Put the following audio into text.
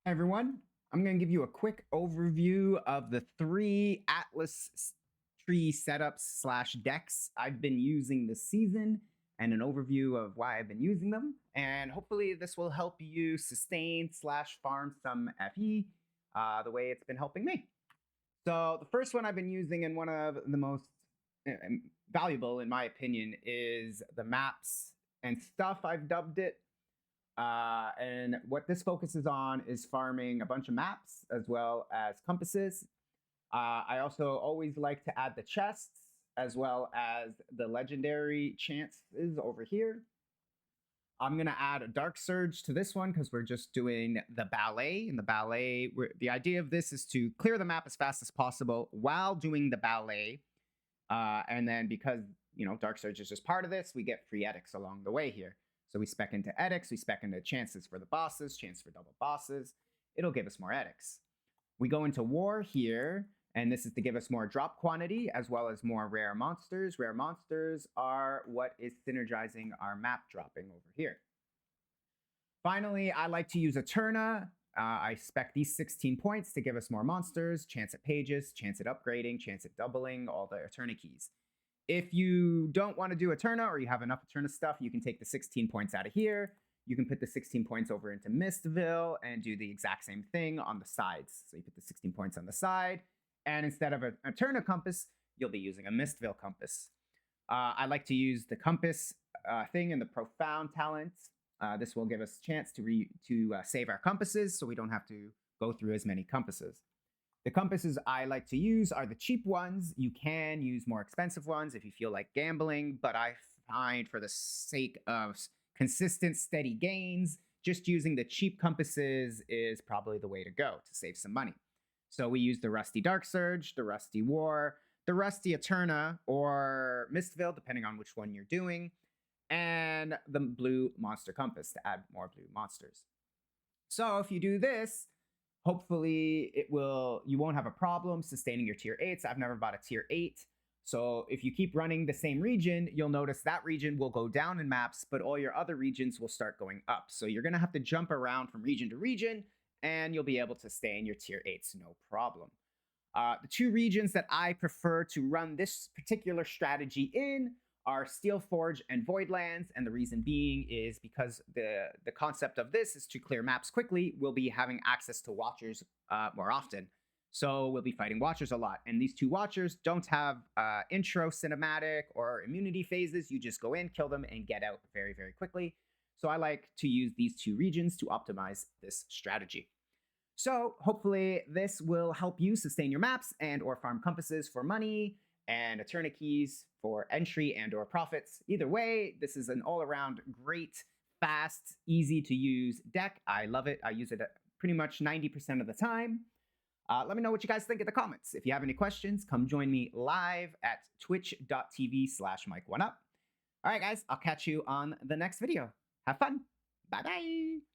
Hi everyone, I'm going to give you a quick overview of the 3 Atlas tree setups slash decks I've been using this season and an overview of why I've been using them. And hopefully this will help you sustain slash farm some FE the way it's been helping me. So the first one I've been using and one of the most valuable in my opinion is the maps and stuff, I've dubbed it. And what this focuses on is farming a bunch of maps as well as compasses. I also always like to add the chests as well as the legendary chances over here. I'm going to add a Dark Surge to this one because we're just doing the ballet. And the ballet, the idea of this is to clear the map as fast as possible while doing the ballet. And then because, Dark Surge is just part of this, we get free edicts along the way here. So we spec into edicts, we spec into chances for the bosses, chance for double bosses. It'll give us more edicts. We go into war here, and this is to give us more drop quantity as well as more rare monsters. Rare monsters are what is synergizing our map dropping over here. Finally, I like to use Eterna. I spec these 16 points to give us more monsters, chance at pages, chance at upgrading, chance at doubling, all the Eterna keys. If you don't want to do Eterna or you have enough Eterna stuff, you can take the 16 points out of here. You can put the 16 points over into Mistville and do the exact same thing on the sides. So you put the 16 points on the side, and instead of an Eterna compass, you'll be using a Mistville compass. I like to use the compass thing in the Profound talent. This will give us a chance to save our compasses so we don't have to go through as many compasses. The compasses I like to use are the cheap ones. You can use more expensive ones if you feel like gambling, but I find for the sake of consistent, steady gains, just using the cheap compasses is probably the way to go to save some money. So we use the Rusty Dark Surge, the Rusty War, the Rusty Eterna, or Mistville, depending on which one you're doing, and the Blue Monster Compass to add more blue monsters. So if you do this, hopefully you won't have a problem sustaining your tier 8s. I've never bought a tier 8. So if you keep running the same region, you'll notice that region will go down in maps, but all your other regions will start going up. So you're going to have to jump around from region to region, and you'll be able to stay in your tier 8s, no problem. The 2 regions that I prefer to run this particular strategy in are Steelforge and Voidlands, and the reason being is because the concept of this is to clear maps quickly. We'll be having access to Watchers more often. So we'll be fighting Watchers a lot. And these 2 Watchers don't have intro cinematic or immunity phases. You just go in, kill them, and get out very, very quickly. So I like to use these 2 regions to optimize this strategy. So hopefully this will help you sustain your maps and or farm compasses for money and Eterna keys for entry and or profits. Either way, this is an all-around great, fast, easy to use deck. I love it. I use it pretty much 90% of the time. Let me know what you guys think in the comments. If you have any questions, come join me live at twitch.tv/Mike1Up. All right, guys, I'll catch you on the next video. Have fun. Bye-bye.